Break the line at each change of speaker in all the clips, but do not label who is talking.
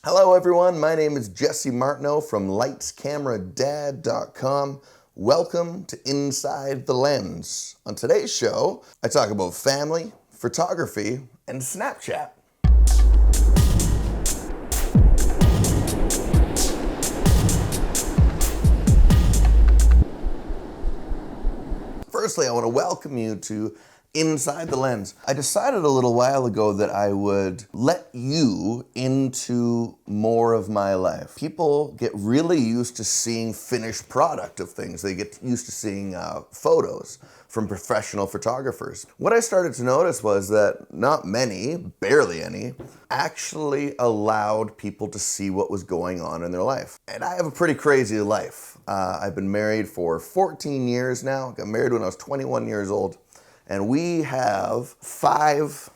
Hello everyone, my name is Jesse Martineau from lightscameradad.com. Welcome to Inside the Lens. On today's show, I talk about family, photography, and Snapchat. Firstly, I want to welcome you to Inside the Lens. I decided a little while ago that I would let you into more of my life. People get really used to seeing finished product of things. They get used to seeing photos from professional photographers. What I started to notice was that not many, barely any, actually allowed people to see what was going on in their life. And I have a pretty crazy life. I've been married for 14 years now. Got married when I was 21 years old. And we have five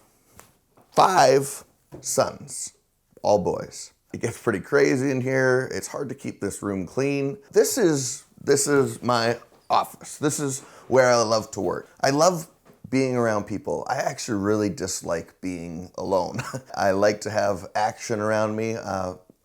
sons, all boys. It gets pretty crazy in here. It's hard to keep this room clean. This is my office. This is where I love to work. I love being around people. I actually really dislike being alone. I like to have action around me.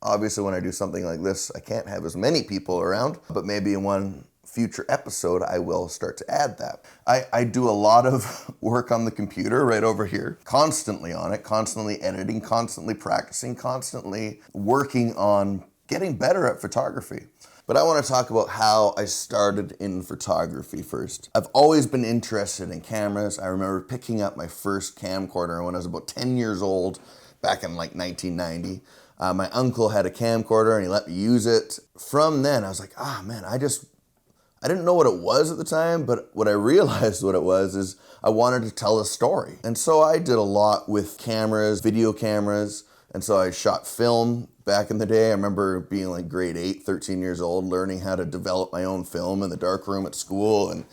Obviously, when I do something like this, I can't have as many people around, but maybe in one future episode, I will start to add that. I do a lot of work on the computer right over here, constantly on it, constantly editing, constantly practicing, constantly working on getting better at photography. But I want to talk about how I started in photography first. I've always been interested in cameras. I remember picking up my first camcorder when I was about 10 years old, back in like 1990. My uncle had a camcorder and he let me use it. From then, I was like, man, I didn't know what it was at the time, but what I realized what it was is I wanted to tell a story. And so I did a lot with cameras, video cameras, and so I shot film back in the day. I remember being like grade 8, 13 years old, learning how to develop my own film in the darkroom at school, and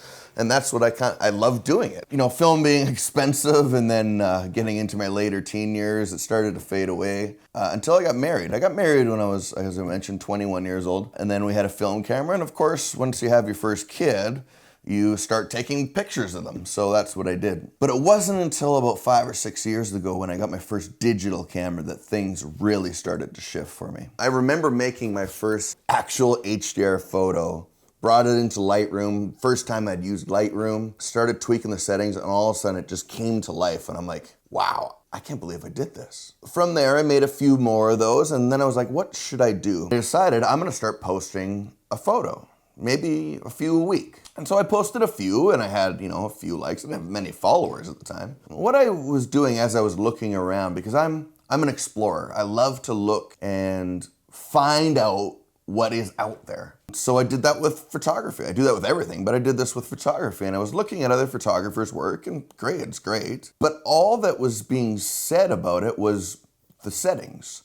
that's what I love doing it. You know, film being expensive, and then getting into my later teen years, it started to fade away until I got married. I got married when I was, as I mentioned, 21 years old, and then we had a film camera, and of course, once you have your first kid, you start taking pictures of them. So that's what I did. But it wasn't until about 5 or 6 years ago when I got my first digital camera that things really started to shift for me. I remember making my first actual HDR photo, brought it into Lightroom. First time I'd used Lightroom, started tweaking the settings, and all of a sudden it just came to life. And I'm like, wow, I can't believe I did this. From there, I made a few more of those, and then I was like, what should I do? I decided I'm gonna start posting a photo, maybe a few a week. And so I posted a few, and I had, a few likes. I didn't have many followers at the time. What I was doing as I was looking around, because I'm an explorer. I love to look and find out what is out there. So I did that with photography. I do that with everything, but I did this with photography. And I was looking at other photographers' work, and great, it's great. But all that was being said about it was the settings.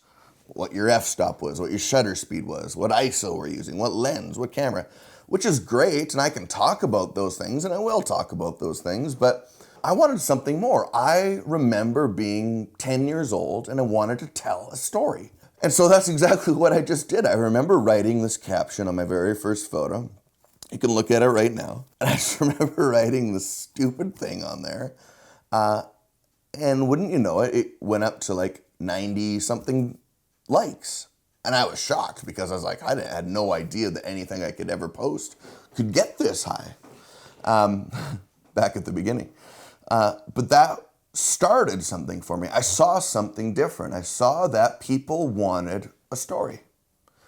What your f-stop was, what your shutter speed was, what ISO we're using, what lens, what camera, which is great, and I can talk about those things, and I will talk about those things, but I wanted something more. I remember being 10 years old, and I wanted to tell a story. And so that's exactly what I just did. I remember writing this caption on my very first photo. You can look at it right now. And I just remember writing this stupid thing on there. And wouldn't you know it, it went up to like 90-something likes. And I was shocked because I was like, I had no idea that anything I could ever post could get this high back at the beginning. But that started something for me. I saw something different. I saw that people wanted a story.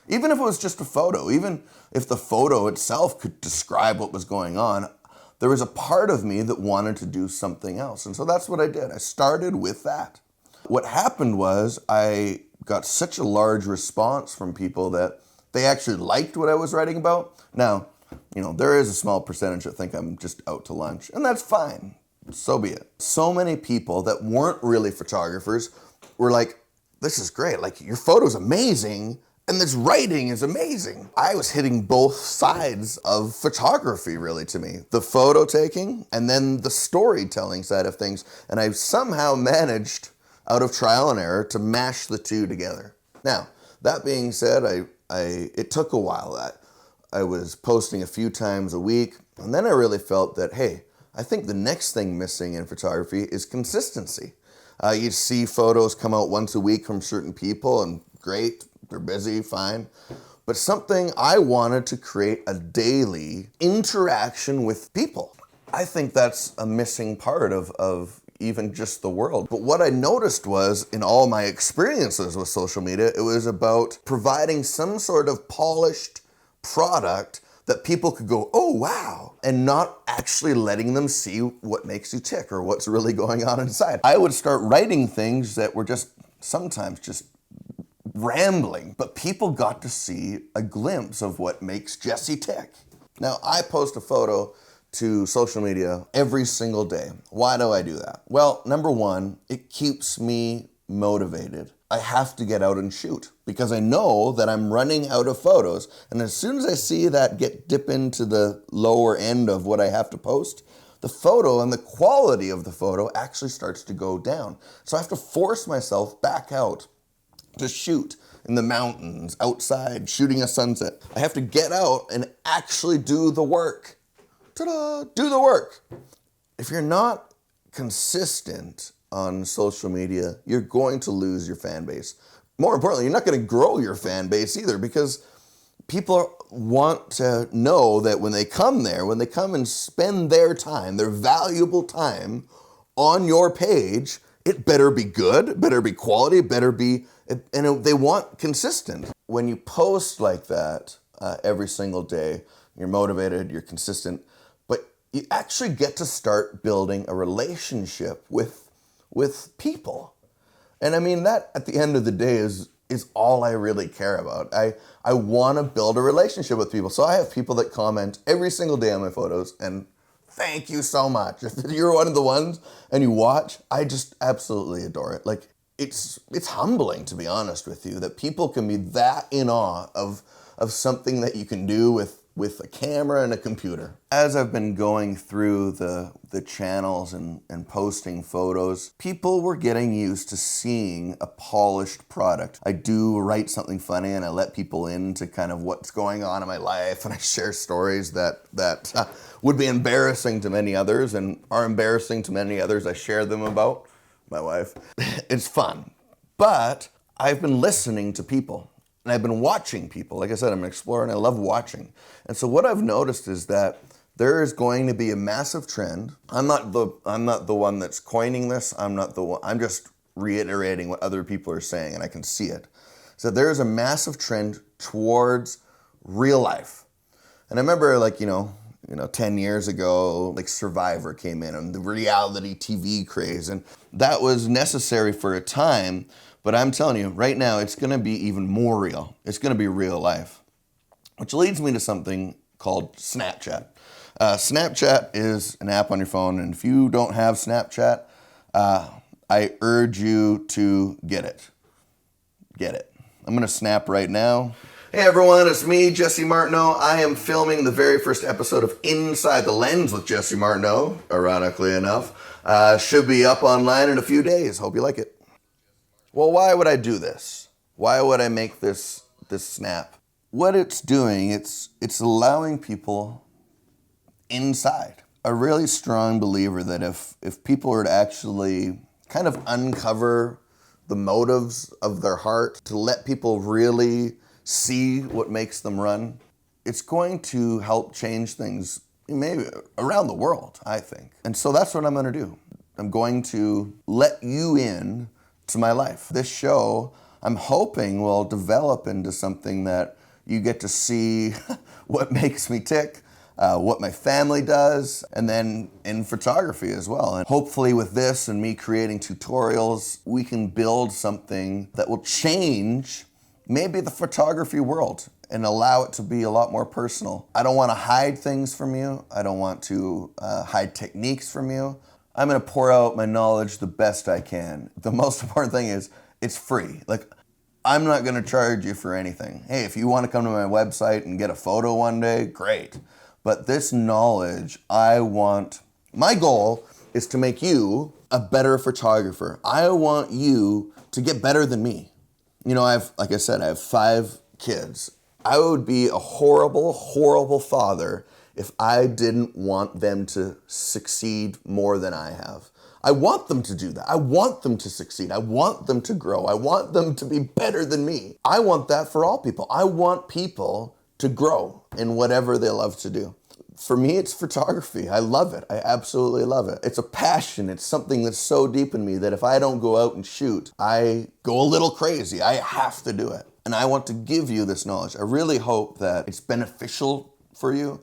Even if it was just a photo, even if the photo itself could describe what was going on, there was a part of me that wanted to do something else. And so that's what I did. I started with that. What happened was I got such a large response from people that they actually liked what I was writing about. Now, there is a small percentage that think I'm just out to lunch, and that's fine. So be it. So many people that weren't really photographers were like, this is great. Like, your photo's amazing, and this writing is amazing. I was hitting both sides of photography, really, to me. The photo taking, and then the storytelling side of things. And I somehow managed, out of trial and error, to mash the two together. Now, that being said, it took a while. I was posting a few times a week, and then I really felt that, hey, I think the next thing missing in photography is consistency. You see photos come out once a week from certain people, and great. They're busy, fine. But something I wanted to create a daily interaction with people. I think that's a missing part of even just the world. But what I noticed was in all my experiences with social media, it was about providing some sort of polished product that people could go, oh, wow, and not actually letting them see what makes you tick or what's really going on inside. I would start writing things that were just sometimes just rambling, but people got to see a glimpse of what makes Jesse tick. Now, I post a photo to social media every single day. Why do I do that? Well, number one, it keeps me motivated. I have to get out and shoot because I know that I'm running out of photos. And as soon as I see that dip into the lower end of what I have to post, the photo and the quality of the photo actually starts to go down. So I have to force myself back out to shoot in the mountains, outside, shooting a sunset. I have to get out and actually do the work. Ta-da! Do the work. If you're not consistent on social media, you're going to lose your fan base. More importantly, you're not going to grow your fan base either because people want to know that when they come there, when they come and spend their time, their valuable time on your page, it better be good, it better be quality, it better be, and they want consistent. When you post like that every single day, you're motivated, you're consistent, but you actually get to start building a relationship with people. And I mean, that at the end of the day is all I really care about. I want to build a relationship with people. So I have people that comment every single day on my photos, and thank you so much. If you're one of the ones and you watch, I just absolutely adore it. Like, it's humbling, to be honest with you, that people can be that in awe of something that you can do with a camera and a computer. As I've been going through the channels and posting photos, people were getting used to seeing a polished product. I do write something funny and I let people into kind of what's going on in my life, and I share stories that would be embarrassing to many others and are embarrassing to many others. I share them about my wife. It's fun. But I've been listening to people. And I've been watching people. Like I said, I'm an explorer and I love watching. And so what I've noticed is that there is going to be a massive trend. I'm not the one that's coining this. I'm just reiterating what other people are saying, and I can see it. So there is a massive trend towards real life. And I remember, like, 10 years ago, like Survivor came in and the reality TV craze, and that was necessary for a time. But I'm telling you, right now, it's going to be even more real. It's going to be real life. Which leads me to something called Snapchat. Snapchat is an app on your phone, and if you don't have Snapchat, I urge you to get it. Get it. I'm going to snap right now. Hey everyone, it's me, Jesse Martineau. I am filming the very first episode of Inside the Lens with Jesse Martineau, ironically enough. Should be up online in a few days. Hope you like it. Well, why would I do this? Why would I make this snap? What it's doing, it's allowing people inside. A really strong believer that if people were to actually kind of uncover the motives of their heart, to let people really see what makes them run, it's going to help change things maybe around the world, I think. And so that's what I'm going to do. I'm going to let you in to my life. This show, I'm hoping, will develop into something that you get to see what makes me tick, what my family does, and then in photography as well. And hopefully with this and me creating tutorials, we can build something that will change maybe the photography world and allow it to be a lot more personal. I don't want to hide things from you. I don't want to hide techniques from you. I'm going to pour out my knowledge the best I can. The most important thing is it's free. Like, I'm not going to charge you for anything. Hey, if you want to come to my website and get a photo one day, great. But this knowledge, my goal is to make you a better photographer. I want you to get better than me. Like I said, I have 5 kids. I would be a horrible, horrible father if I didn't want them to succeed more than I have. I want them to do that. I want them to succeed. I want them to grow. I want them to be better than me. I want that for all people. I want people to grow in whatever they love to do. For me, it's photography. I love it. I absolutely love it. It's a passion. It's something that's so deep in me that if I don't go out and shoot, I go a little crazy. I have to do it. And I want to give you this knowledge. I really hope that it's beneficial for you.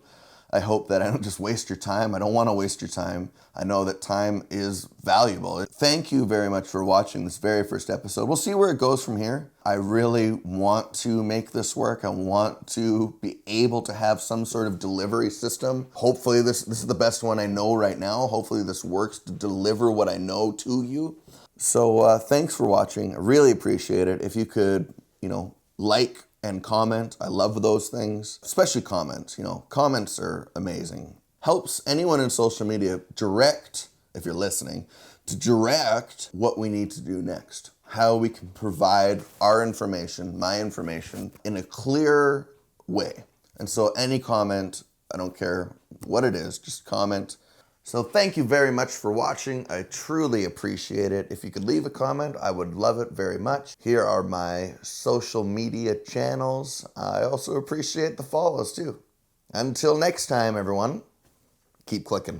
I hope that I don't just waste your time. I don't want to waste your time. I know that time is valuable. Thank you very much for watching this very first episode. We'll see where it goes from here. I really want to make this work. I want to be able to have some sort of delivery system. Hopefully this is the best one I know right now. Hopefully this works to deliver what I know to you. So thanks for watching. I really appreciate it. If you could, like and comment. I love those things, especially comments. Comments are amazing. Helps anyone in social media direct, if you're listening, to direct what we need to do next. How we can provide our information, my information, in a clear way. And so any comment, I don't care what it is, just comment. So thank you very much for watching. I truly appreciate it. If you could leave a comment, I would love it very much. Here are my social media channels. I also appreciate the follows too. Until next time, everyone, keep clicking.